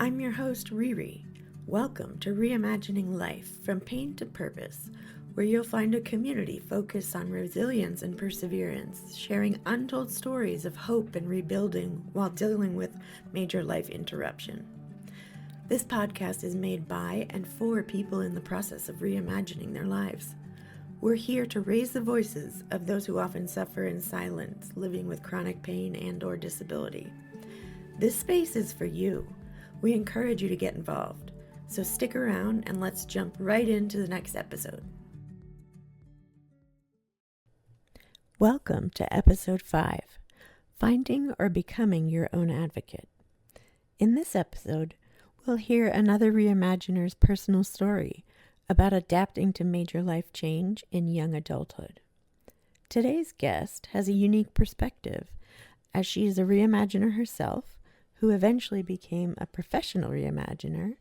I'm your host, Riri. Welcome to Reimagining Life from Pain to Purpose, where you'll find a community focused on resilience and perseverance, sharing untold stories of hope and rebuilding while dealing with major life interruption. This podcast is made by and for people in the process of reimagining their lives. We're here to raise the voices of those who often suffer in silence, living with chronic pain and/or disability. This space is for you. We encourage you to get involved. So stick around and let's jump right into the next episode. Welcome to episode 5, Finding or Becoming Your Own Advocate. In this episode, we'll hear another reimaginer's personal story about adapting to major life change in young adulthood. Today's guest has a unique perspective, as she is a reimaginer herself, who eventually became a professional reimaginer,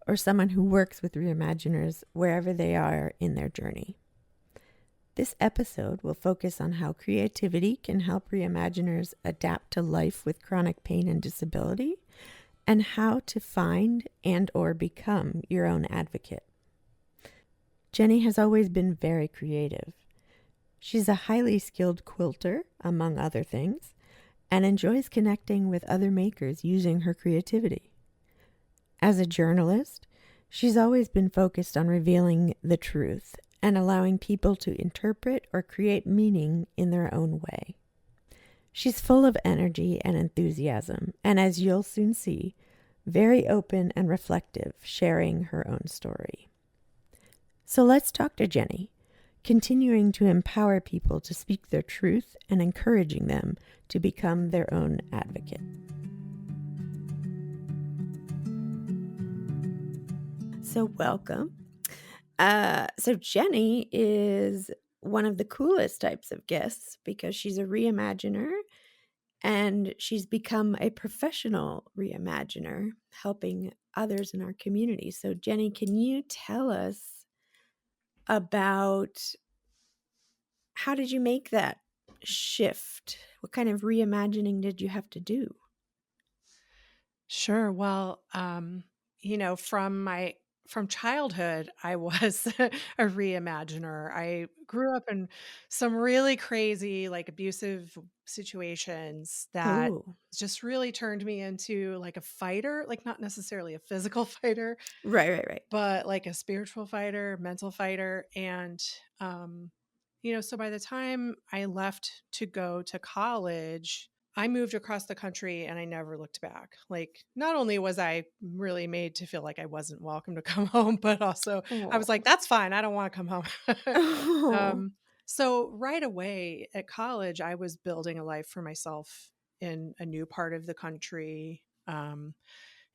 or someone who works with reimaginers wherever they are in their journey. This episode will focus on how creativity can help reimaginers adapt to life with chronic pain and disability, and how to find and/or become your own advocate. Jenni has always been very creative. She's a highly skilled quilter, among other things, and enjoys connecting with other makers using her creativity. As a journalist, she's always been focused on revealing the truth and allowing people to interpret or create meaning in their own way. She's full of energy and enthusiasm, and as you'll soon see, very open and reflective, sharing her own story. So let's talk to Jenni, continuing to empower people to speak their truth and encouraging them to become their own advocate. So welcome. So Jenni is one of the coolest types of guests because she's a reimaginer and she's become a professional reimaginer, helping others in our community. So Jenni, can you tell us about how did you make that shift? What kind of reimagining did you have to do? Sure. Well, from childhood, I was a reimaginer. I grew up in some really crazy, like abusive situations that Oh, just really turned me into like a fighter, like not necessarily a physical fighter, right. but like a spiritual fighter, mental fighter. And, um, so by the time I left to go to college, I moved across the country and I never looked back. Like, not only was I really made to feel like I wasn't welcome to come home, but also I oh, was like, that's fine. I don't want to come home. oh. um, so, right away at college, I was building a life for myself in a new part of the country. And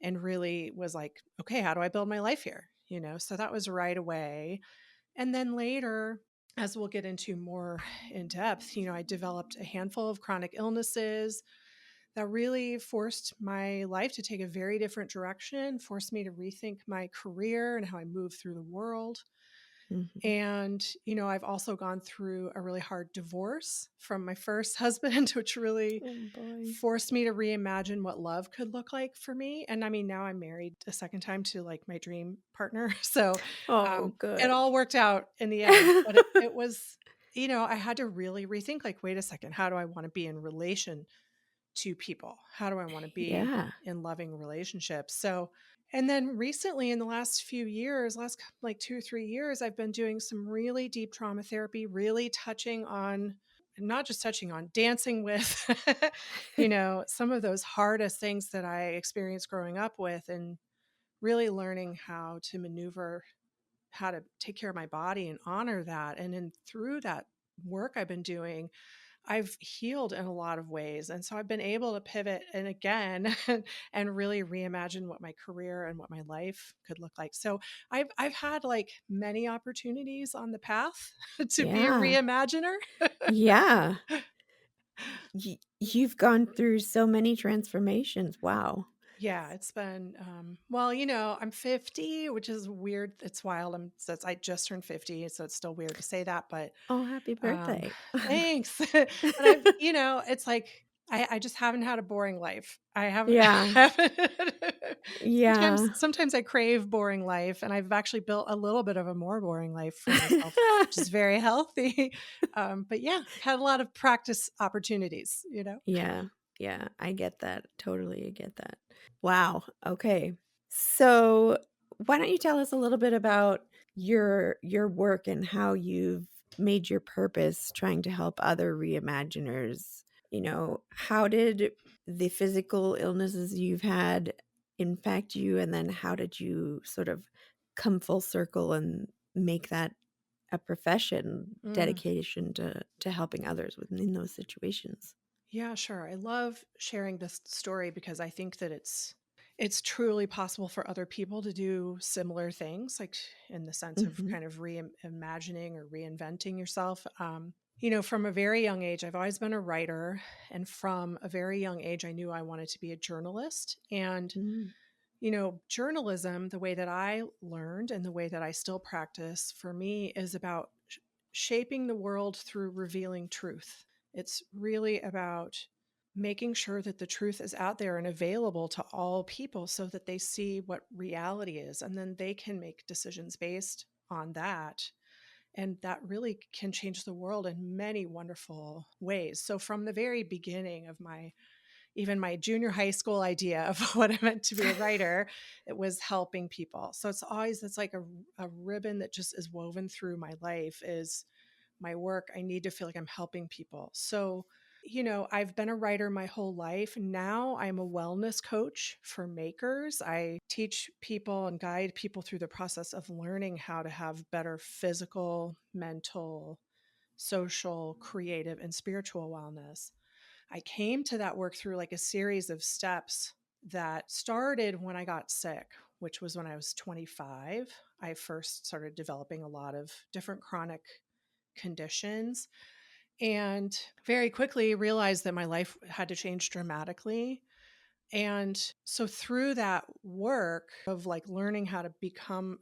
really was like, okay, how do I build my life here? So that was right away. And then later, as we'll get into more in depth, I developed a handful of chronic illnesses that really forced my life to take a very different direction, forced me to rethink my career and how I move through the world. Mhm. And, I've also gone through a really hard divorce from my first husband, which really Oh boy. forced me to reimagine what love could look like for me. And I mean, now I'm married a second time to like my dream partner. So Oh, it good. all worked out in the end. But it was, I had to really rethink like, wait a second, how do I want to be in relation to people? How do I want to be Yeah. in loving relationships? So, and then recently in the last few years, last like 2 or 3 years, I've been doing some really deep trauma therapy, really touching on, not just touching on, dancing with, some of those hardest things that I experienced growing up with, and really learning how to maneuver, how to take care of my body and honor that. And then through that work I've been doing, I've healed in a lot of ways. And so I've been able to pivot and again and really reimagine what my career and what my life could look like. So I've had like many opportunities on the path to be a Yeah. reimaginer. Yeah. You've gone through so many transformations. Wow. Yeah, it's been well, I'm 50, which is weird. It's wild. I just turned 50, so it's still weird to say that, but Oh, happy um birthday. thanks. But I've, it's like I just haven't had a boring life. I haven't Yeah. haven't Yeah. sometimes I crave boring life, and I've actually built a little bit of a more boring life for myself, which is very healthy. But yeah, I've had a lot of practice opportunities, you know? Yeah. Yeah. I get that. Totally. I get that. Wow. Okay. So, why don't you tell us a little bit about your work and how you've made your purpose trying to help other reimaginers? How did the physical illnesses you've had impact you, and then how did you sort of come full circle and make that a profession, Mm. dedication to helping others within those situations? Yeah, sure. I love sharing this story because I think that it's truly possible for other people to do similar things, like in the sense of Mhm. kind of reimagining or reinventing yourself. From a very young age, I've always been a writer, and from a very young age, I knew I wanted to be a journalist. And Mm. journalism, the way that I learned and the way that I still practice for me is about shaping the world through revealing truth. It's really about making sure that the truth is out there and available to all people so that they see what reality is and then they can make decisions based on that. And that really can change the world in many wonderful ways. So, from the very beginning of even my junior high school idea of what I meant to be a writer, it was helping people. So it's like a ribbon that just is woven through my life is my work. I need to feel like I'm helping people. So, I've been a writer my whole life. Now I'm a wellness coach for makers. I teach people and guide people through the process of learning how to have better physical, mental, social, creative, and spiritual wellness. I came to that work through like a series of steps that started when I got sick, which was when I was 25. I first started developing a lot of different chronic conditions and very quickly realized that my life had to change dramatically. And so through that work of like learning how to become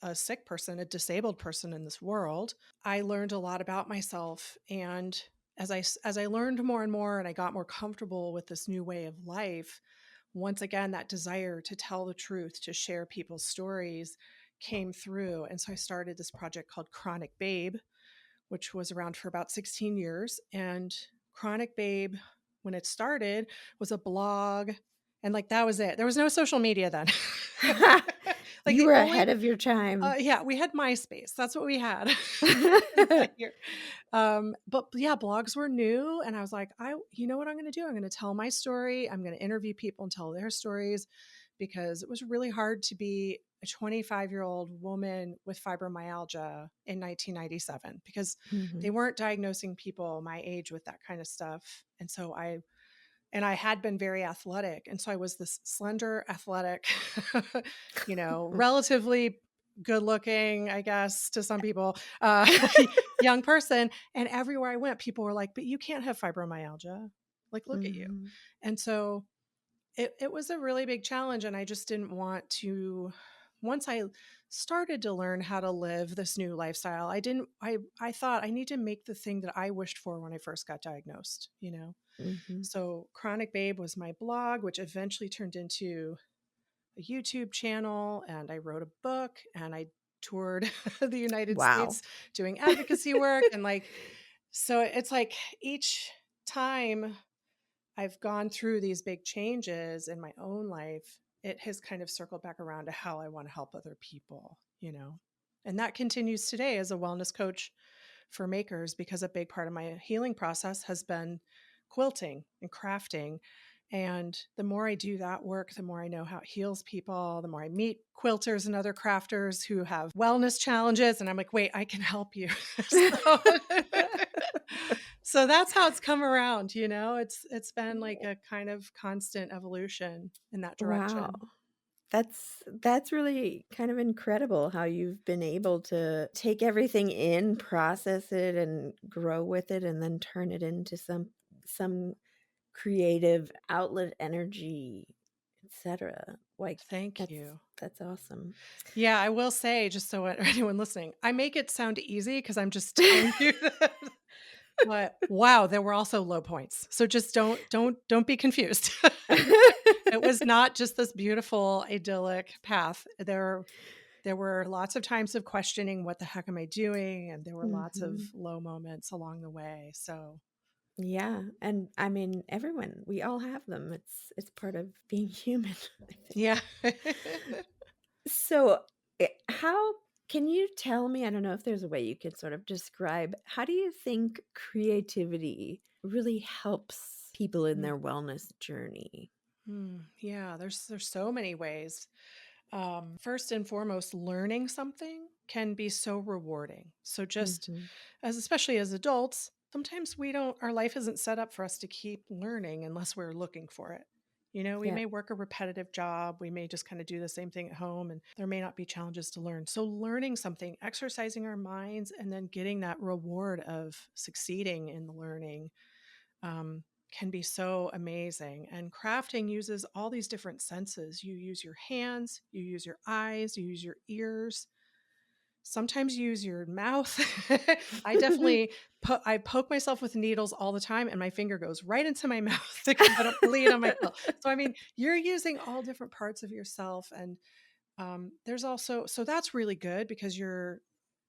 a sick person, a disabled person in this world, I learned a lot about myself. And as I learned more and more and I got more comfortable with this new way of life, once again that desire to tell the truth, to share people's stories came through. And so I started this project called ChronicBabe, which was around for about 16 years. And ChronicBabe, when it started, was a blog. And like that was it. There was no social media then. Like You the were only ahead of your time. yeah, we had MySpace. That's what we had. Here. But yeah, blogs were new, and I was like, you know what I'm going to do? I'm going to tell my story. I'm going to interview people and tell their stories, because it was really hard to be a 25-year-old woman with fibromyalgia in 1997 because they Mhm. weren't diagnosing people my age with that kind of stuff, and I had been very athletic. And so I was this slender, athletic, relatively good looking, I guess, to some people, young person. And everywhere I went, people were like, but you can't have fibromyalgia. Like, look at you. Mhm. And so it was a really big challenge. And I just didn't want to, once I started to learn how to live this new lifestyle, I thought I need to make the thing that I wished for when I first got diagnosed. Mhm. So Chronic Babe was my blog, which eventually turned into a YouTube channel, and I wrote a book, and I toured the United Wow. States doing advocacy work. And like, so it's like each time I've gone through these big changes in my own life, it has kind of circled back around to how I want to help other people. And that continues today as a wellness coach for makers, because a big part of my healing process has been quilting and crafting. And the more I do that work, the more I know how it heals people, the more I meet quilters and other crafters who have wellness challenges. And I'm like, wait, I can help you. so, so that's how it's come around. It's been like a kind of constant evolution in that Wow. direction. That's really kind of incredible how you've been able to take everything in, process it, and grow with it, and then turn it into some creative outlet, energy, etc. Like Thank that's you. that's awesome. Yeah, I will say, just so anyone listening, I make it sound easy because I'm just telling you that But wow, there were also low points. So just don't be confused. It was not just this beautiful idyllic path. There were lots of times of questioning, what the heck am I doing? And there were lots of Mhm. low moments along the way. So Yeah, and I mean, everyone, we all have them. It's part of being human, I think. yeah. So, how can you tell me? I don't know if there's a way you could sort of describe how do you think creativity really helps people in Mm, their wellness journey? yeah, there's so many ways. First and foremost, learning something can be so rewarding. So just Mhm. as especially as adults, sometimes we don't our life isn't set up for us to keep learning unless we're looking for it. We Yeah. may work a repetitive job, we may just kind of do the same thing at home, and there may not be challenges to learn. So learning something, exercising our minds, and then getting that reward of succeeding in the learning can be so amazing. And crafting uses all these different senses. You use your hands, you use your eyes, you use your ears. Sometimes you use your mouth. I definitely I poke myself with needles all the time and my finger goes right into my mouth because I don't bleed on my quill. So I mean, you're using all different parts of yourself, and there's also so that's really good because you're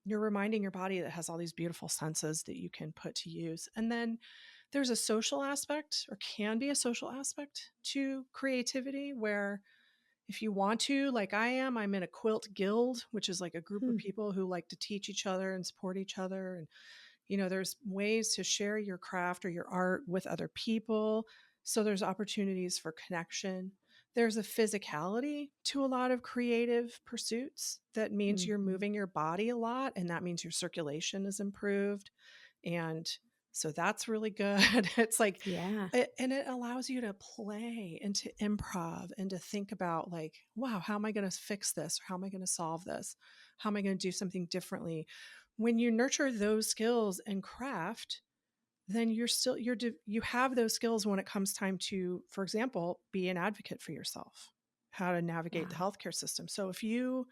reminding your body that it has all these beautiful senses that you can put to use. And then there's a social aspect, or can be a social aspect, to creativity where if you want to, like I am, I'm in a quilt guild, which is like a group of Hmm. people who like to teach each other and support each other. And, there's ways to share your craft or your art with other people. So there's opportunities for connection. There's a physicality to a lot of creative pursuits that means you're Mhm. moving your body a lot, and that means your circulation is improved. And so that's really good. It's like, Yeah. and it allows you to play and to improv and to think about, like, wow, how am I going to fix this? Or how am I going to solve this? How am I going to do something differently? When you nurture those skills and craft, then you have those skills when it comes time to, for example, be an advocate for yourself, how to navigate the Wow. healthcare system. So if you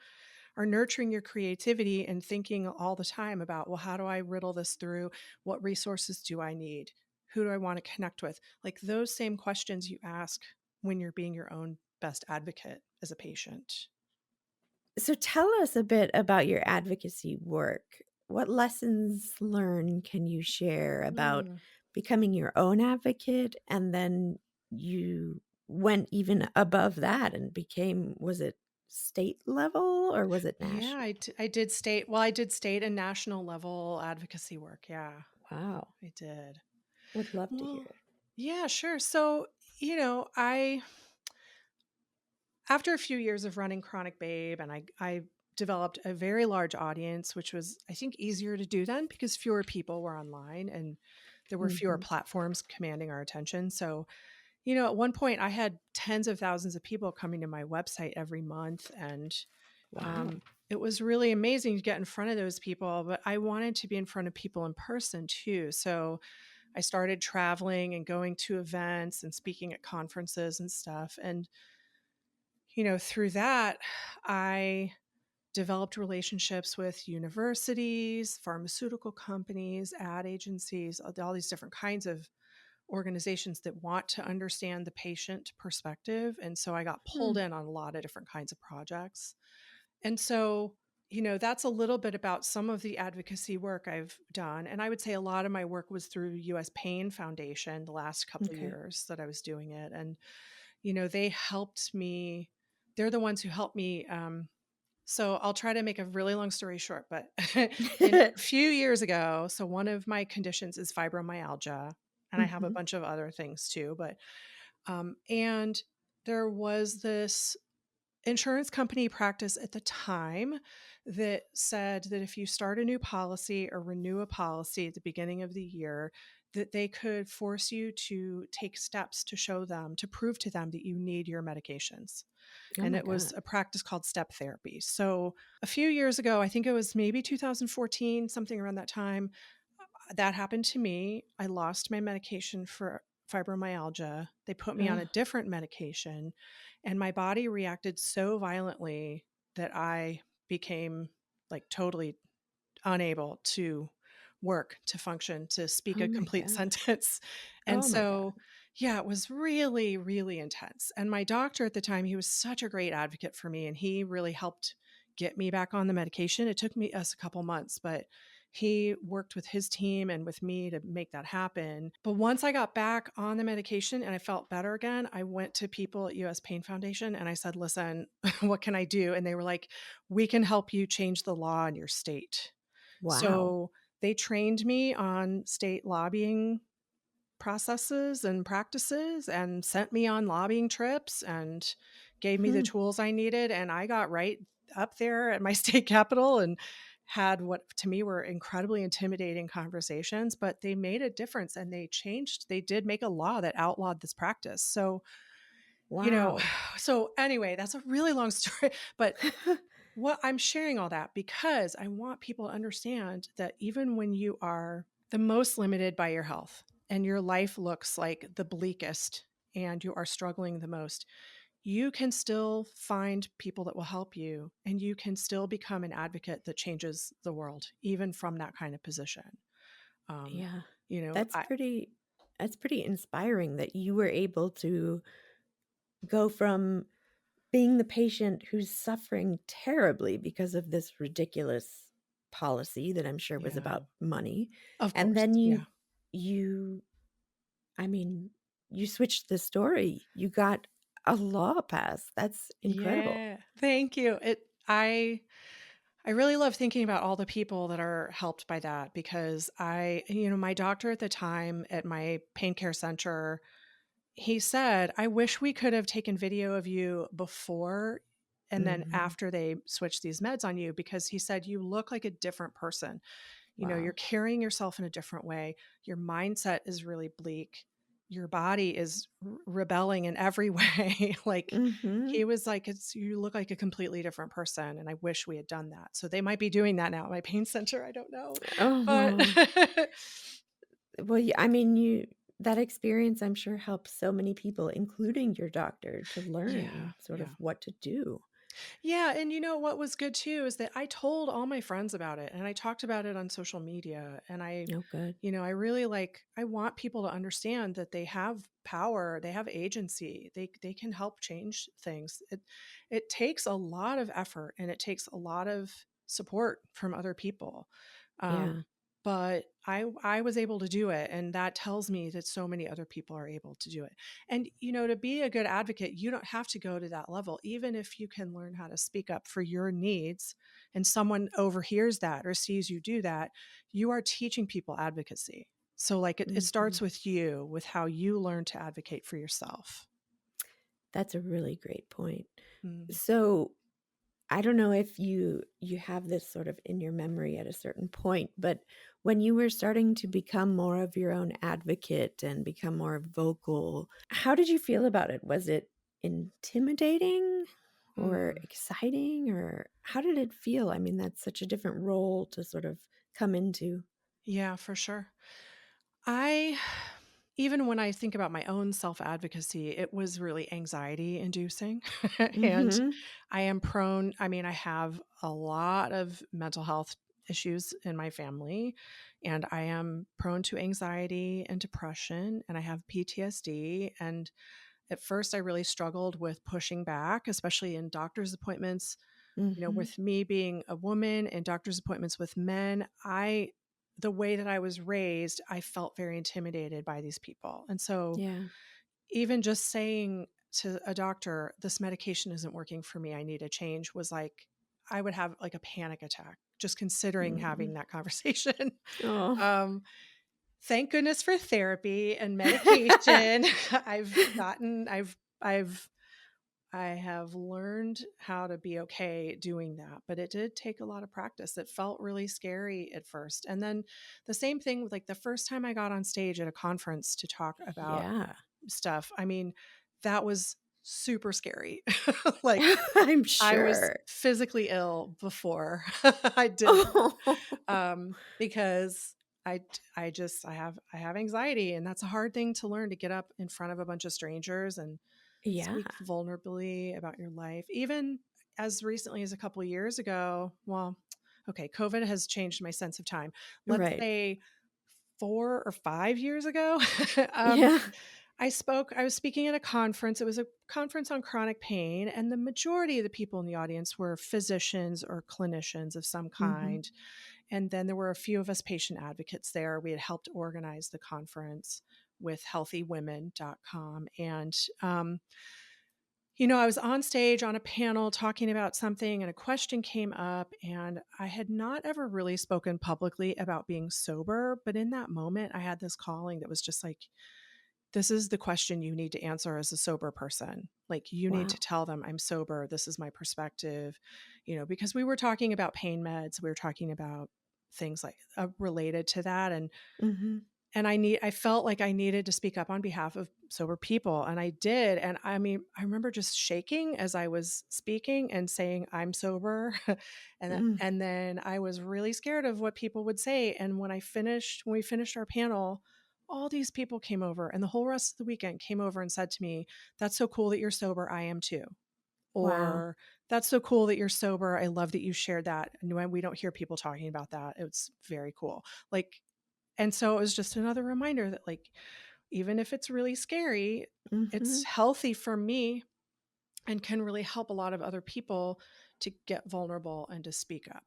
are nurturing your creativity and thinking all the time about, well, how do I riddle this through? What resources do I need? Who do I want to connect with? Like those same questions you ask when you're being your own best advocate as a patient. So tell us a bit about your advocacy work. What lessons learned can you share about Mm. becoming your own advocate? And then you went even above that and became, was it state level or was it Yeah, national? I did state and national level advocacy work. Yeah, Wow. I did. Would love to Well, hear. yeah, sure. So, I after a few years of running ChronicBabe, and I developed a very large audience, which was, I think, easier to do then because fewer people were online and there were fewer Mhm. platforms commanding our attention. So, at one point I had tens of thousands of people coming to my website every month, and Wow. it was really amazing to get in front of those people. But I wanted to be in front of people in person too. So I started traveling and going to events and speaking at conferences and stuff. And through that, I developed relationships with universities, pharmaceutical companies, ad agencies, all these different kinds of organizations that want to understand the patient perspective. And so I got Hmm. pulled in on a lot of different kinds of projects. And so, that's a little bit about some of the advocacy work I've done. And I would say a lot of my work was through US Pain Foundation the last couple of Okay. years that I was doing it. And they helped me. They're the ones who helped me. So I'll try to make a really long story short, but in a few years ago, so one of my conditions is fibromyalgia, and I have a Mhm. bunch of other things too. But and there was this insurance company practice at the time that said that if you start a new policy or renew a policy at the beginning of the year, that they could force you to take steps to show them, to prove to them that you need your medications. Oh And my it was God. a practice called step therapy. So a few years ago, I think it was maybe 2014, something around that time, that happened to me. I lost my medication for fibromyalgia. They put me on Ugh. a different medication, and my body reacted so violently that I became like totally unable to work to function, to speak Oh a my complete God. sentence. And Oh my God. so, yeah, it was really, really intense. And my doctor at the time, he was such a great advocate for me, and he really helped get me back on the medication. It took us a couple months, but he worked with his team and with me to make that happen. But once I got back on the medication and I felt better again, I went to people at US Pain Foundation and I said, listen, what can I do? And they were like, we can help you change the law in your state. Wow. So they trained me on state lobbying processes and practices and sent me on lobbying trips and gave me the Hmm. tools I needed. And I got right up there at my state capitol and had what to me were incredibly intimidating conversations, but they made a difference and they did make a law that outlawed this practice. So, you know, Wow. so anyway, that's a really long story, but what I'm sharing all that because I want people to understand that even when you are the most limited by your health and your life looks like the bleakest and you are struggling the most, you can still find people that will help you and you can still become an advocate that changes the world, even from that kind of position. Um, Yeah. you know, That's I, pretty that's pretty inspiring that you were able to go from being the patient who's suffering terribly because of this ridiculous policy that I'm sure was yeah, about money. of And course. then Yeah. you I mean, you switched the story. You got a law passed. That's incredible. Yeah. Thank you. I really love thinking about all the people that are helped by that because my doctor at the time at my pain care center, he said, I wish we could have taken video of you before and then Mhm. after they switched these meds on you because he said, you look like a different person. You're Wow. carrying yourself in a different way. Your mindset is really bleak. Your body is rebelling in every way. Like Mhm. he was like, you look like a completely different person. And I wish we had done that. So they might be doing that now at my pain center. I don't know. But Oh. Well, yeah, I mean, that experience I'm sure helps so many people, including your doctor, to yeah, learn sort of yeah. what to do. Yeah, and what was good too is that I told all my friends about it and I talked about it on social media and Oh, good. I really I want people to understand that they have power, they have agency. They can help change things. It takes a lot of effort and it takes a lot of support from other people. Yeah. But I was able to do it and that tells me that so many other people are able to do it. And to be a good advocate, you don't have to go to that level. Even if you can learn how to speak up for your needs and someone overhears that or sees you do that, you are teaching people advocacy. So it starts Mhm. with you, with how you learn to advocate for yourself. That's a really great point. Mm. So, I don't know if you have this sort of in your memory at a certain point, but when you were starting to become more of your own advocate and become more vocal, how did you feel about it? Was it intimidating or Mm. exciting, or how did it feel? I mean, that's such a different role to sort of come into. Yeah, for sure. I even when I think about my own self-advocacy, it was really anxiety inducing. And Mhm. I am prone, I mean, I have a lot of mental health issues in my family, and I am prone to anxiety and depression, and I have PTSD. And at first, I really struggled with pushing back, especially in doctor's appointments. Mhm. With me being a woman and doctor's appointments with men, the way that I was raised, I felt very intimidated by these people. And so Yeah. even just saying to a doctor, this medication isn't working for me, I need a change, was like, I would have like a panic attack just considering having Mm. that conversation. Oh. um, Thank goodness for therapy and medication. I've I have learned how to be okay doing that, but it did take a lot of practice. It felt really scary at first. And then the same thing with the first time I got on stage at a conference to talk about Yeah. stuff. I mean, that was super scary. Like I'm I was sure. physically ill before I did it. Oh. Because I have anxiety and that's a hard thing to learn to get up in front of a bunch of strangers and Yeah. speak vulnerably about your life. Even as recently as a couple of years ago, well, okay, COVID has changed my sense of time. Let's Right. say 4 or 5 years ago, um, Yeah. I was speaking at a conference. It was a conference on chronic pain, and the majority of the people in the audience were physicians or clinicians of some Mm-hmm. kind. And then there were a few of us patient advocates there. We had helped organize the conference with healthywomen.com. And, I was on stage on a panel talking about something, and a question came up, and I had not ever really spoken publicly about being sober. But in that moment, I had this calling that was just like, this is the question you need to answer as a sober person. Like, you need to Wow. tell them I'm sober. This is my perspective, because we were talking about pain meds. We were talking about things like related to that. Mm-hmm. And I felt like I needed to speak up on behalf of sober people. And I did. And I mean, I remember just shaking as I was speaking and saying, I'm sober. Mm. And then I was really scared of what people would say. And when we finished our panel, all these people came over, and the whole rest of the weekend came over and said to me, that's so cool that you're sober. I am too. Wow. Or that's so cool that you're sober. I love that you shared that. And when we don't hear people talking about that, it's very cool. Like, and so it was just another reminder that, like, even if it's really scary, Mm-hmm. it's healthy for me and can really help a lot of other people to get vulnerable and to speak up.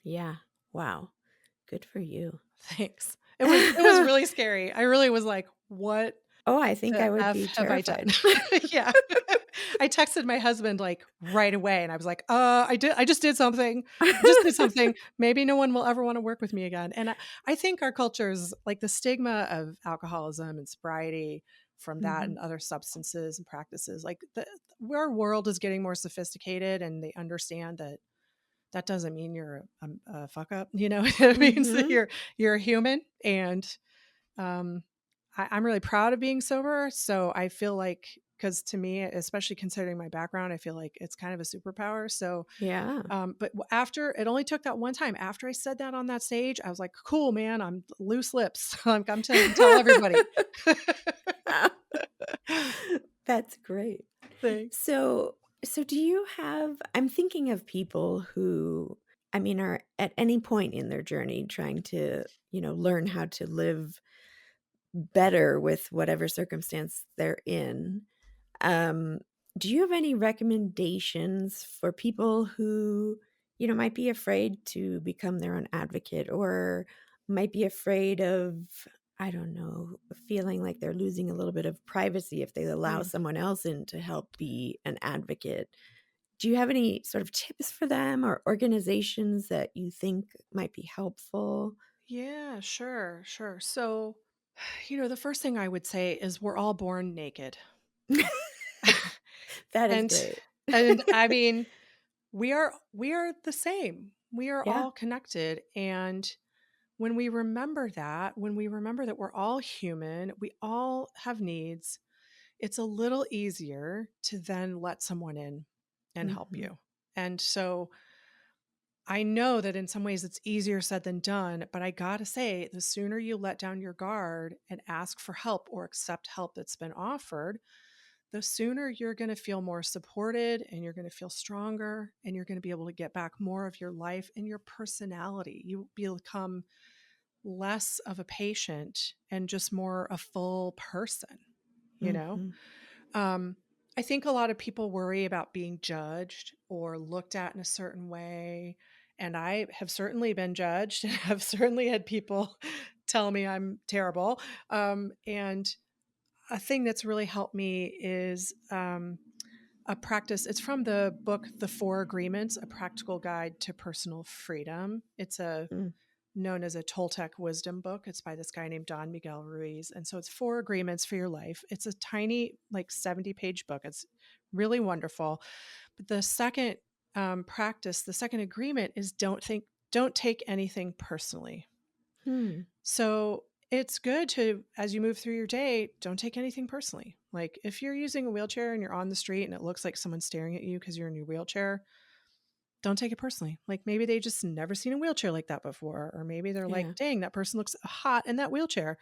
Yeah. Wow. Good for you. Thanks. It was really scary. I really was like, what Oh, I think the I would F be have I done? terrified. Yeah. I texted my husband like right away, and I was like, I just did something. I just did something. Maybe no one will ever want to work with me again. And I think our culture's like the stigma of alcoholism and sobriety from that Mm-hmm. and other substances and practices, like our world is getting more sophisticated, and they understand that that doesn't mean you're a fuck up, it means that Mm-hmm. you're a human. And um, I'm really proud of being sober. So I feel like, because to me, especially considering my background, I feel like it's kind of a superpower. So, Yeah. but after it only took that one time, after I said that on that stage, I was like, cool, man, I'm loose lips. I'm going to tell everybody. That's great. Thanks. So do you have I'm thinking of people who I mean are at any point in their journey trying to, learn how to live better with whatever circumstance they're in. Um, do you have any recommendations for people who, might be afraid to become their own advocate or might be afraid of, I don't know, feeling like they're losing a little bit of privacy if they allow Mm. someone else in to help be an advocate? Do you have any sort of tips for them or organizations that you think might be helpful? Yeah, sure, sure. So, the first thing I would say is we're all born naked. That is and great. and I mean, we are the same. We are Yeah. all connected. And when we remember that we're all human, we all have needs, it's a little easier to then let someone in and help Hmm. you. And so I know that in some ways it's easier said than done, but I gotta say, the sooner you let down your guard and ask for help or accept help that's been offered, the sooner you're going to feel more supported, and you're going to feel stronger, and you're going to be able to get back more of your life and your personality. You become less of a patient and just more a full person, you know? Hmm. Um, I think a lot of people worry about being judged or looked at in a certain way. And I have certainly been judged and have certainly had people tell me I'm terrible. And a thing that's really helped me is a practice. It's from the book, The Four Agreements, A Practical Guide to Personal Freedom. It's known as a Toltec wisdom book. It's by this guy named Don Miguel Ruiz. And so it's four agreements for your life. It's a tiny, like 70-page book. It's really wonderful. But the second the second agreement is don't take anything personally. Hmm. So it's good to, as you move through your day, don't take anything personally. Like if you're using a wheelchair and you're on the street and it looks like someone's staring at you because you're in your wheelchair, don't take it personally. Like maybe they just never seen a wheelchair like that before. Or maybe they're like, Yeah. dang, that person looks hot in that wheelchair.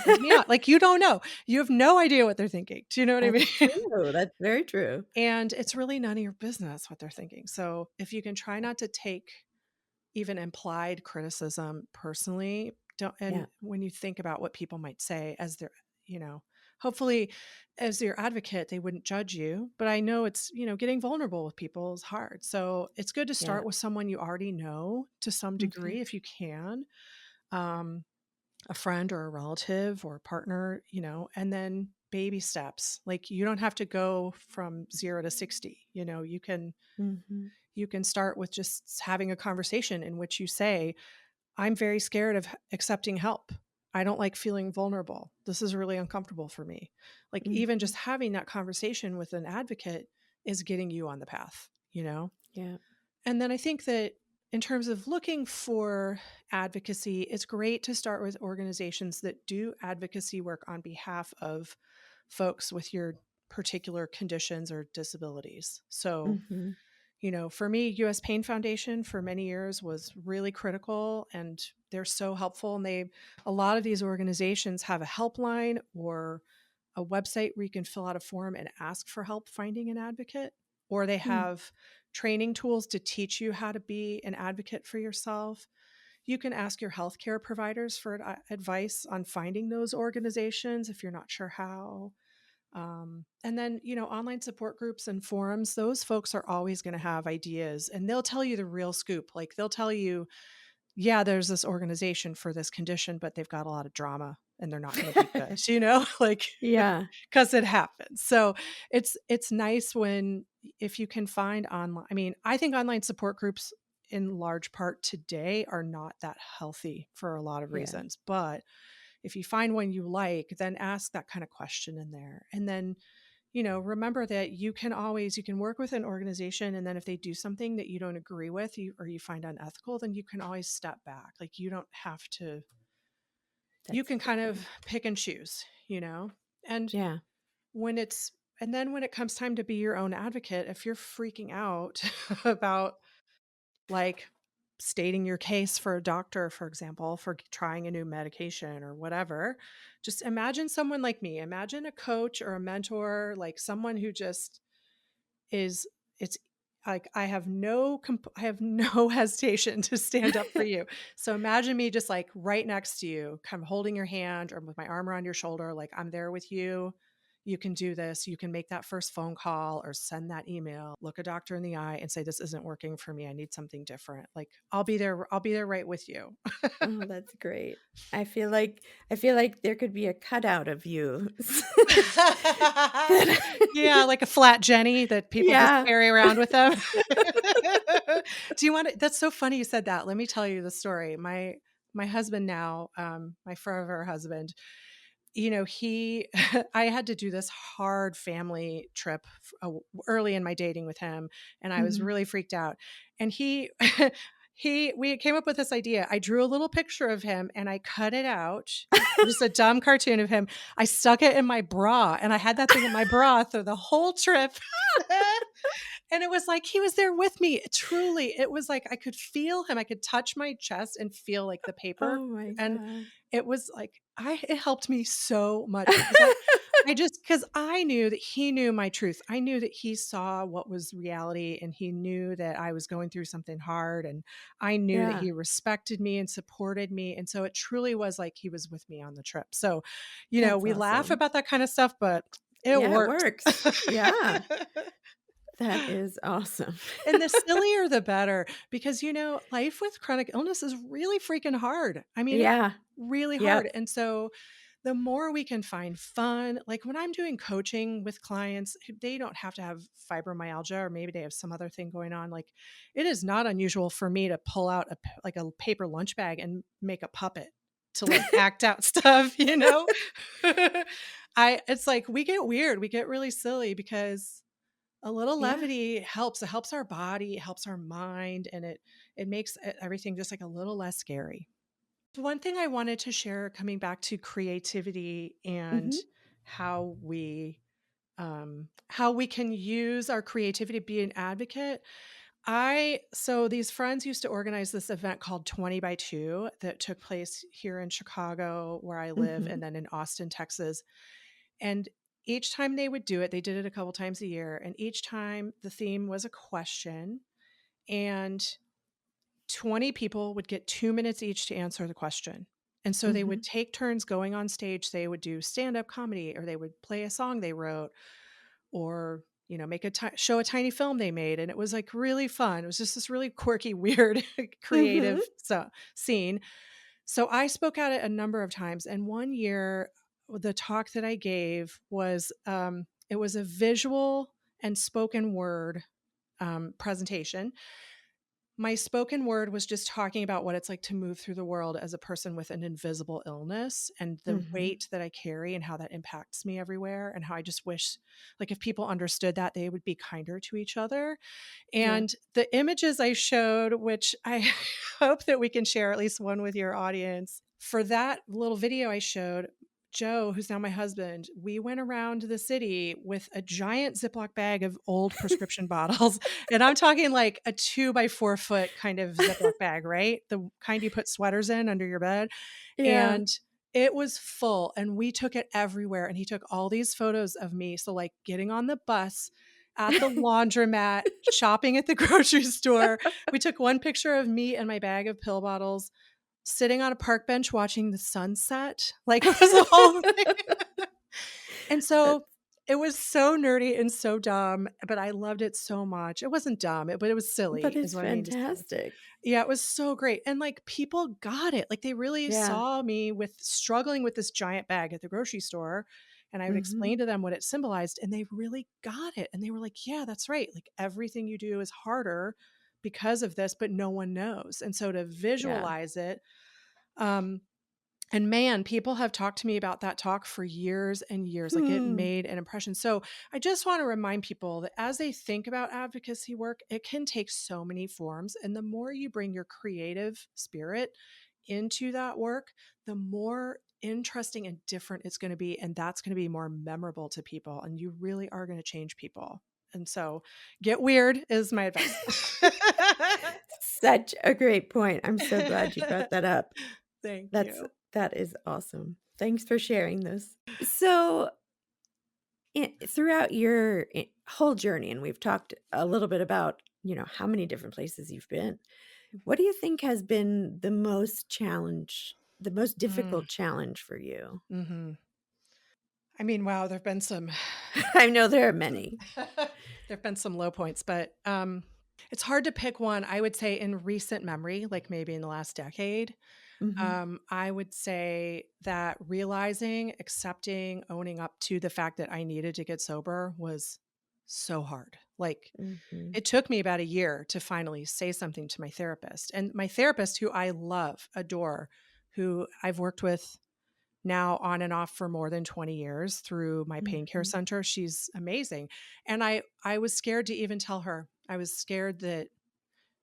Bums me out. Like you don't know. You have no idea what they're thinking. Do you know what I That's mean? true. That's very true. And it's really none of your business what they're thinking. So if you can try not to take even implied criticism personally. Don't, Yeah. and when you think about what people might say as their, you know, hopefully as your advocate, they wouldn't judge you. But I know it's, getting vulnerable with people is hard. So it's good to Yeah. start with someone you already know to some Okay. degree if you can. Um, a friend or a relative or a partner, and then baby steps. Like you don't have to go from 0 to 60. Mm-hmm. You can start with just having a conversation in which you say, I'm very scared of accepting help. I don't like feeling vulnerable. This is really uncomfortable for me. Like even Mm-hmm. just having that conversation with an advocate is getting you on the path. Yeah. And then I think that in terms of looking for advocacy, it's great to start with organizations that do advocacy work on behalf of folks with your particular conditions or disabilities. So, Mm-hmm. for me, US Pain Foundation for many years was really critical, and they're so helpful. And a lot of these organizations have a helpline or a website where you can fill out a form and ask for help finding an advocate, or they Mm. have training tools to teach you how to be an advocate for yourself. You can ask your healthcare providers for advice on finding those organizations if you're not sure how. And then, online support groups and forums, those folks are always going to have ideas and they'll tell you the real scoop. Like they'll tell you, yeah, there's this organization for this condition, but they've got a lot of drama and they're not going to be good, like Yeah. because it happens. So it's nice when if you can find online. I mean, I think online support groups in large part today are not that healthy for a lot of Yeah. reasons. But if you find one you like, then ask that kind of question in there. And then, remember that you can work with an organization. And then if they do something that you don't agree with or you find unethical, then you can always step back. Like you don't have to, you That's can kind of true. pick and choose. And Yeah. when it's, and then when it comes time to be your own advocate, if you're freaking out about like stating your case for a doctor, for example, for trying a new medication or whatever, just imagine someone like me. Imagine a coach or a mentor, like someone who just is, it's like I have no hesitation to stand up for you. So imagine me just like right next to you, kind of holding your hand or with my arm around your shoulder, like I'm there with you. You can do this. You can make that first phone call or send that email, look a doctor in the eye and say, this isn't working for me. I need something different. Like I'll be there. I'll be there right with you. Oh, that's great. I feel like there could be a cutout of you. That Yeah, like a flat Jenny that people just Yeah. carry around with them. Do you want to? That's so funny you said that. Let me tell you the story. My husband now, my forever husband, he I had to do this hard family trip early in my dating with him, and I was Mhm. really freaked out. And he we came up with this idea. I drew a little picture of him and I cut it out, just a dumb cartoon of him. I stuck it in my bra and I had that thing in my bra through the whole trip. And it was like he was there with me. Truly, it was like I could feel him. I could touch my chest and feel like the paper. Oh my And god. it was like it helped me so much because because I knew that he knew my truth. I knew that he saw what was reality and he knew that I was going through something hard, and I knew that Yeah, he respected me and supported me. And so it truly was like he was with me on the trip. So, that's we laugh awesome. about that kind of stuff, but it Yeah, it works. works. Yeah, that is awesome. And the sillier the better, because life with chronic illness is really freaking hard. I mean, Yeah. really hard. Yep. And so the more we can find fun, like when I'm doing coaching with clients, they don't have to have fibromyalgia or maybe they have some other thing going on. Like it is not unusual for me to pull out like a paper lunch bag and make a puppet to like act out stuff. It's like we get weird, we get really silly because a little Yeah. levity helps. It helps our body, it helps our mind, and it makes everything just like a little less scary. One thing I wanted to share coming back to creativity and Mhm. how we how we can use our creativity to be an advocate. So these friends used to organize this event called 20 by 2 that took place here in Chicago where I live and Mhm. then in Austin, Texas. And each time they would do it, they did it a couple times a year. And each time the theme was a question. And 20 people would get 2 minutes each to answer the question. And so they would Mhm. take turns going on stage. They would do stand-up comedy, or they would play a song they wrote, or make show a tiny film they made. And it was like really fun. It was just this really quirky, weird, Mhm. creative scene. So I spoke at it a number of times. And one year, the talk that I gave was it was a visual and spoken word presentation. My spoken word was just talking about what it's like to move through the world as a person with an invisible illness, and the Mhm. weight that I carry and how that impacts me everywhere, and how I just wish, like, if people understood that, they would be kinder to each other. Yeah. And the images I showed, which I hope that we can share at least one with your audience, for that little video I showed, Joe, who's now my husband, we went around the city with a giant Ziploc bag of old prescription bottles. And I'm talking like a 2 by 4 foot kind of Ziploc bag, right? The kind you put sweaters in under your bed. Yeah. And it was full, and we took it everywhere. And he took all these photos of me. So, like, getting on the bus, at the laundromat, shopping at the grocery store. We took one picture of me and my bag of pill bottles sitting on a park bench watching the sunset. Like, it was a whole thing. And That's so it was so nerdy and so dumb, but I loved it so much. It wasn't dumb, but it was but silly, is it's what I mean to say. fantastic. Yeah, it was so great. And like, people got it. Like, they really Yeah. saw me with struggling with this giant bag at the grocery store. And I would Mhm. explain to them what it symbolized, and they really got it. And they were like, yeah, that's right. Like, everything you do is harder because of this, but no one knows. And so to Yeah. visualize it, um, and man, people have talked to me about that talk for years and years. Like, it Hmm. made an impression. So I just want to remind people that as they think about advocacy work, it can take so many forms. And the more you bring your creative spirit into that work, the more interesting and different it's going to be. And that's going to be more memorable to people. And you really are going to change people. And so get weird is my advice. Such a great point. I'm so glad you brought that up. Thank That's you. that is awesome. Thanks for sharing those. So, throughout your whole journey, and we've talked a little bit about, how many different places you've been. What do you think has been the most Mm, difficult challenge for you? mhm. I mean, wow, there've been some I know there are many. there've been some low points, but it's hard to pick one. I would say in recent memory, like maybe in the last decade, Mhm. I would say that realizing, accepting, owning up to the fact that I needed to get sober was so hard. Like, Mhm. it took me about a year to finally say something to my therapist. And my therapist, who I love, adore, who I've worked with now on and off for more than 20 years through my pain care Mhm. center. She's amazing. And I was scared to even tell her. I was scared that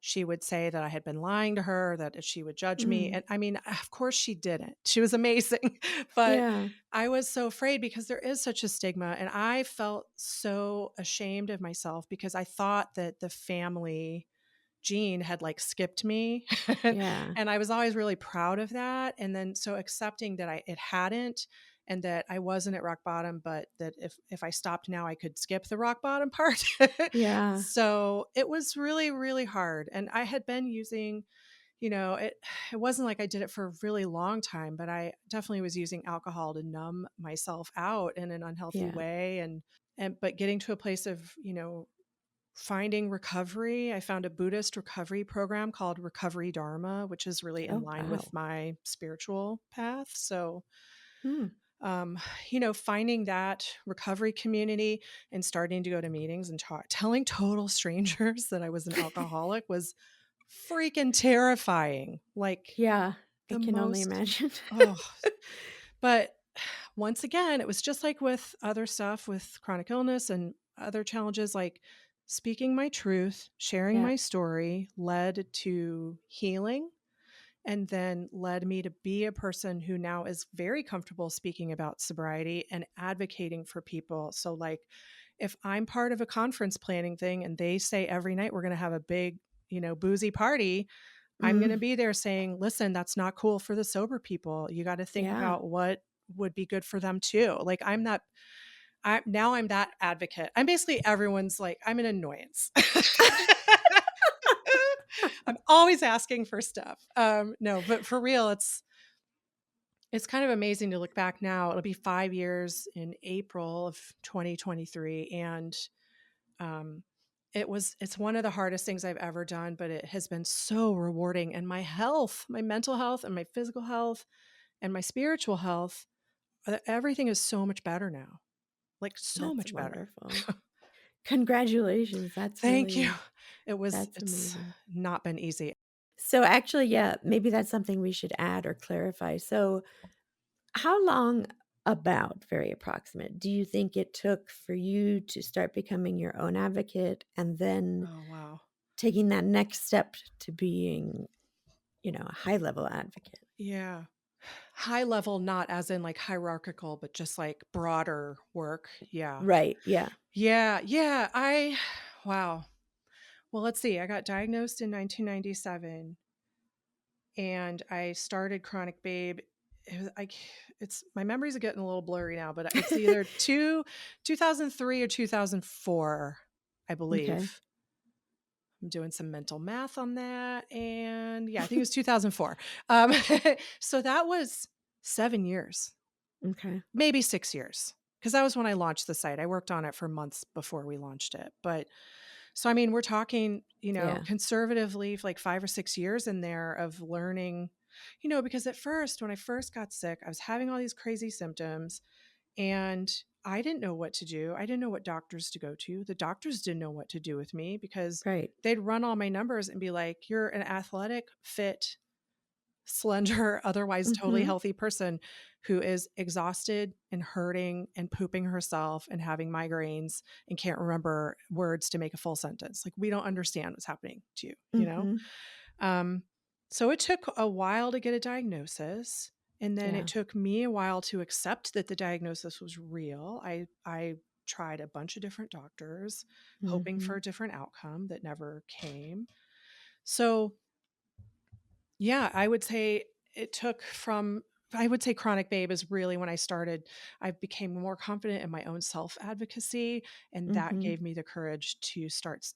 she would say that I had been lying to her, that she would judge me. Mm. And I mean, of course she didn't. She was amazing. But Yeah. I was so afraid because there is such a stigma. And I felt so ashamed of myself because I thought that the family gene had like skipped me. Yeah. And I was always really proud of that. And then so accepting that it hadn't, and that I wasn't at rock bottom, but that if I stopped now I could skip the rock bottom part. Yeah. So it was really, really hard. And I had been using, it wasn't like I did it for a really long time, but I definitely was using alcohol to numb myself out in an unhealthy Yeah. way. And but getting to a place of, finding recovery. I found a Buddhist recovery program called Recovery Dharma, which is really in Oh, line with wow. my spiritual path. So, Hmm. um, finding that recovery community and starting to go to meetings and telling total strangers that I was an alcoholic was freaking terrifying. Like, Yeah. I the can only most, imagine. oh, but once again, it was just like with other stuff with chronic illness and other challenges, like speaking my truth, sharing Yeah. my story led to healing, and then led me to be a person who now is very comfortable speaking about sobriety and advocating for people. So, like, if I'm part of a conference planning thing and they say every night we're going to have a big, boozy party, I'm going to Mm. be there saying, listen, that's not cool for the sober people. You got to think Yeah. about what would be good for them too. Like, I'm that advocate. I'm basically everyone's, like, I'm an annoyance. I'm always asking for stuff. No, but for real, it's kind of amazing to look back now. It'll be 5 years in April of 2023. And um, it's one of the hardest things I've ever done, but it has been so rewarding. And my health, my mental health and my physical health and my spiritual health, everything is so much better now. Like so That's much better. wonderful. Congratulations. Thank you. That's It's amazing. not been easy. So actually, yeah, maybe that's something we should add or clarify. So how long, about very approximate, do you think it took for you to start becoming your own advocate and then Oh, wow. taking that next step to being, a high level advocate? Yeah. High level, not as in like hierarchical, but just like broader work. Yeah. Right. Yeah. Yeah. Yeah. Wow. Well, let's see. I got diagnosed in 1997 and I started ChronicBabe. It's my memories are getting a little blurry now, but it's either 2003 or 2004, I Okay. believe. I'm doing some mental math on that. And yeah, I think it was 2004. Um, so that was 7 years, Okay. maybe 6 years, because that was when I launched the site. I worked on it for months before we launched it. But so, I mean, we're talking, Yeah. conservatively like 5 or 6 years in there of learning, because at first, when I first got sick, I was having all these crazy symptoms and I didn't know what to do. I didn't know what doctors to go to. The doctors didn't know what to do with me because Right. they'd run all my numbers and be like, you're an athletic, fit, slender, otherwise totally Mm-hmm. healthy person who is exhausted and hurting and pooping herself and having migraines and can't remember words to make a full sentence. Like, we don't understand what's happening to you, you know? Mm-hmm. Um, so it took a while to get a diagnosis. And then it Yeah. took me a while to accept that the diagnosis was real. I tried a bunch of different doctors, hoping Mm-hmm. for a different outcome that never came. So yeah, I would say it took from I would say ChronicBabe is really when I became more confident in my own self advocacy, and that Mm-hmm. gave me the courage to start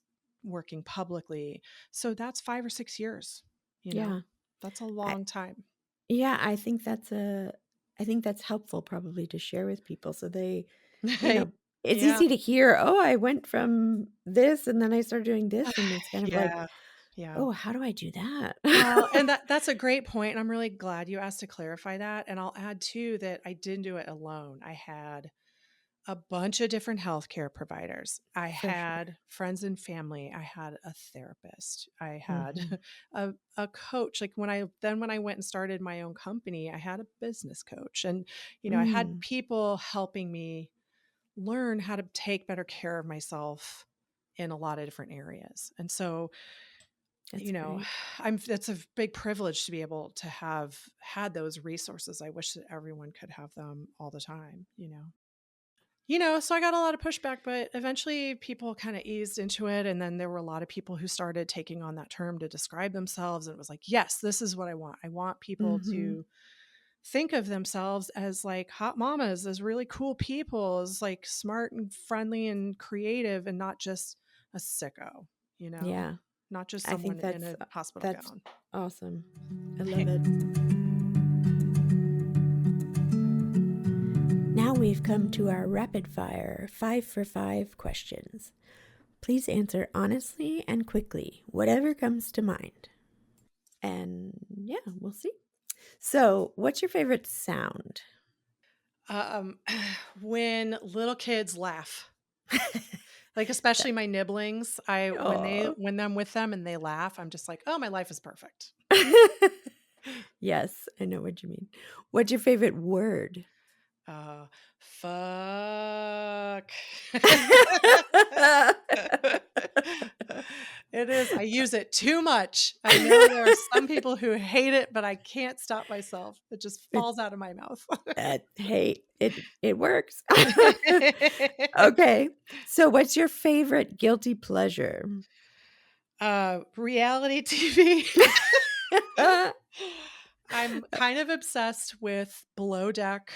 working publicly. So that's 5 or 6 years, you know, Yeah. that's a I, long time. yeah, I think that's helpful probably to share with people so they, you know, it's Yeah. easy to hear, "Oh, I went from this and then I started doing this," and it's kind of like, Yeah. Yeah. "Oh, how do I do that?" Well, and that's a great point, and I'm really glad you asked to clarify that. And I'll add too that I didn't do it alone. I had a bunch of different healthcare providers. I For sure. had friends and family. I had a therapist. I had Mhm. a coach. Like when I went and started my own company, I had a business coach. And, I had Mm, people helping me learn how to take better care of myself in a lot of different areas. And so, that's great. that's a big privilege to be able to have had those resources. I wish that everyone could have them all the time. So I got a lot of pushback, but eventually people kind of eased into it. And then there were a lot of people who started taking on that term to describe themselves. And it was like, yes, this is what I want. I want people Mhm. to think of themselves as like hot mamas, as really cool people, as like smart and friendly and creative, and not just a sicko, you know, Yeah. not just I think someone in a hospital that's gown. awesome. I love it. Now we've come to our rapid fire 5 for 5 questions. Please answer honestly and quickly, whatever comes to mind. And yeah, we'll see. So, what's your favorite sound? Um, when little kids laugh, like especially my nibblings, Oh. when I'm with them and they laugh, I'm just like, oh, my life is perfect. Yes, I know what you mean. What's your favorite word? Uh, fuck. It is. I use it too much. I know there are some people who hate it, but I can't stop myself. It just It, falls out of my mouth. hey, it works. Okay. So, what's your favorite guilty pleasure? Reality TV. I'm kind of obsessed with Below Deck,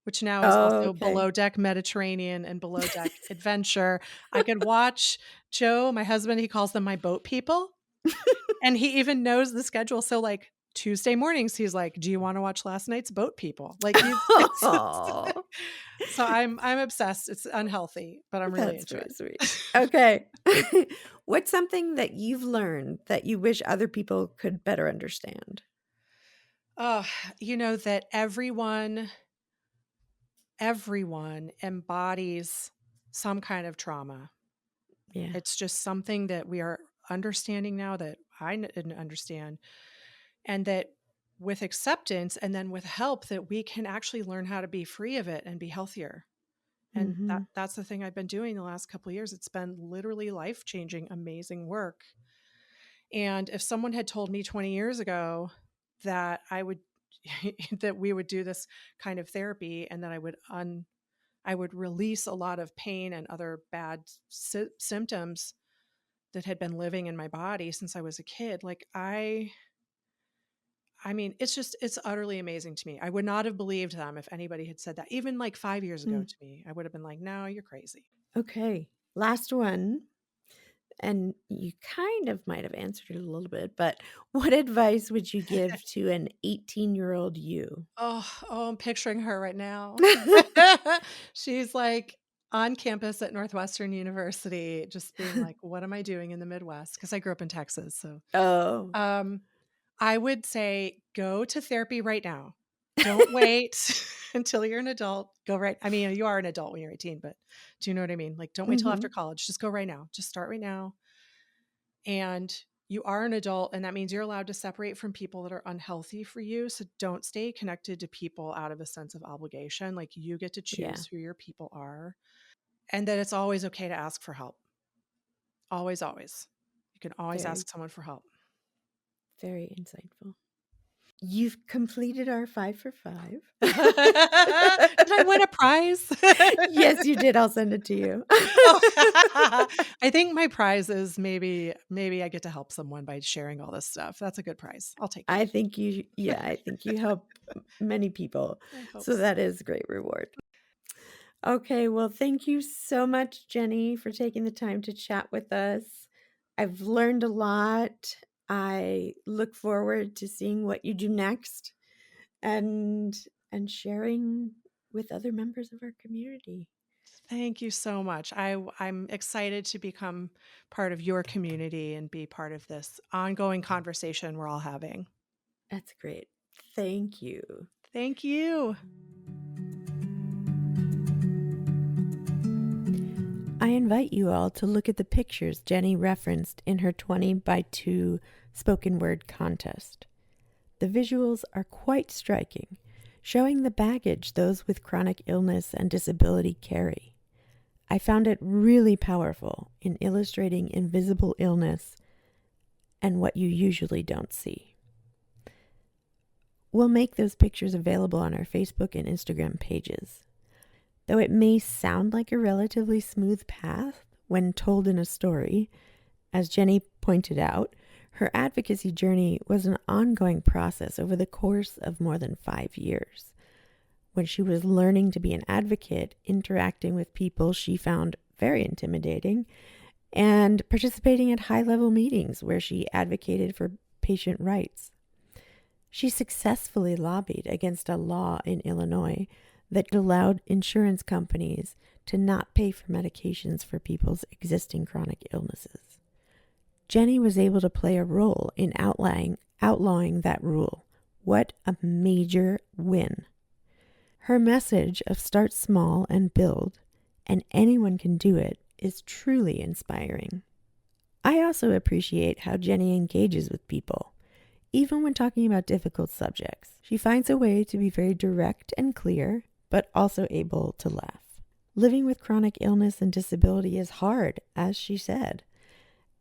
which now is Oh, also okay. Below Deck Mediterranean and Below Deck Adventure. I could watch Joe, my husband, he calls them my boat people. And he even knows the schedule. So like Tuesday mornings, he's like, "Do you want to watch last night's Boat People?" Like Oh, so I'm obsessed. It's unhealthy, but I'm really that's into very it. sweet. Okay. What's something that you've learned that you wish other people could better understand? Oh, that everyone embodies some kind of trauma. Yeah. It's just something that we are understanding now that didn't understand. And that with acceptance and then with help that we can actually learn how to be free of it and be healthier. And Mm-hmm. that's the thing I've been doing the last couple of years. It's been literally life-changing, amazing work. And if someone had told me 20 years ago that I would that we would do this kind of therapy and that I would release a lot of pain and other bad symptoms that had been living in my body since I was a kid, like I mean, it's utterly amazing to me. I would not have believed them if anybody had said that. Even like 5 years ago Mm. to me, I would have been like, "No, you're crazy." Okay. Last one. And you kind of might have answered it a little bit, but what advice would you give to an 18-year-old you? Oh, I'm picturing her right now. She's like on campus at Northwestern University, just being like, "What am I doing in the Midwest?" Because I grew up in Texas. So, Oh. um, I would say go to therapy right now. Don't wait until you're an adult. Go right. I mean, you are an adult when you're 18, but do you know what I mean? Like, don't wait till after Mhm. college. Just go right now. Just start right now. And you are an adult, and that means you're allowed to separate from people that are unhealthy for you. So don't stay connected to people out of a sense of obligation. Like, you get to Yeah, choose who your people are, and that it's always okay to ask for help. Always, always. You can always very, ask someone for help. very insightful. You've completed our 5 for 5. Did I win a prize? Yes, you did. I'll send it to you. Oh, I think my prize is maybe I get to help someone by sharing all this stuff. That's a good prize. I'll take it. I think you help many people. I hope So so. that is a great reward. Okay, well, thank you so much, Jenny, for taking the time to chat with us. I've learned a lot. I look forward to seeing what you do next and sharing with other members of our community. Thank you so much. I'm excited to become part of your community and be part of this ongoing conversation we're all having. That's great. Thank you. Thank you. I invite you all to look at the pictures Jenny referenced in her 20 by 2 spoken word contest. The visuals are quite striking, showing the baggage those with chronic illness and disability carry. I found it really powerful in illustrating invisible illness and what you usually don't see. We'll make those pictures available on our Facebook and Instagram pages. Though it may sound like a relatively smooth path when told in a story, as Jenny pointed out, her advocacy journey was an ongoing process over the course of more than 5 years. When she was learning to be an advocate, interacting with people she found very intimidating, and participating at high-level meetings where she advocated for patient rights. She successfully lobbied against a law in Illinois that allowed insurance companies to not pay for medications for people's existing chronic illnesses. Jenny was able to play a role in outlawing that rule. What a major win. Her message of start small and build, and anyone can do it, is truly inspiring. I also appreciate how Jenny engages with people. Even when talking about difficult subjects, she finds a way to be very direct and clear, but also able to laugh. Living with chronic illness and disability is hard, as she said,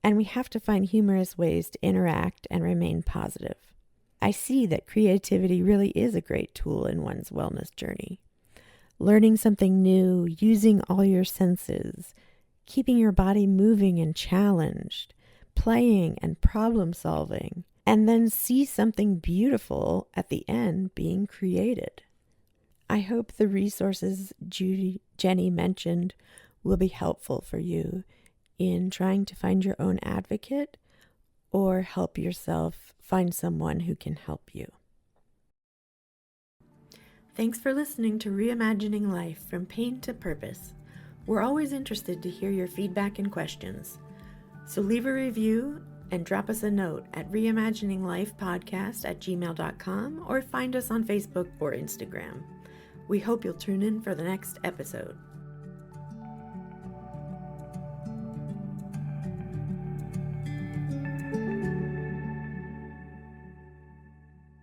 and we have to find humorous ways to interact and remain positive. I see that creativity really is a great tool in one's wellness journey. Learning something new, using all your senses, keeping your body moving and challenged, playing and problem solving, and then see something beautiful at the end being created. I hope the resources Jenny mentioned will be helpful for you in trying to find your own advocate or help yourself find someone who can help you. Thanks for listening to Reimagining Life from Pain to Purpose. We're always interested to hear your feedback and questions. So leave a review and drop us a note at reimagininglifepodcast@gmail.com or find us on Facebook or Instagram. We hope you'll tune in for the next episode.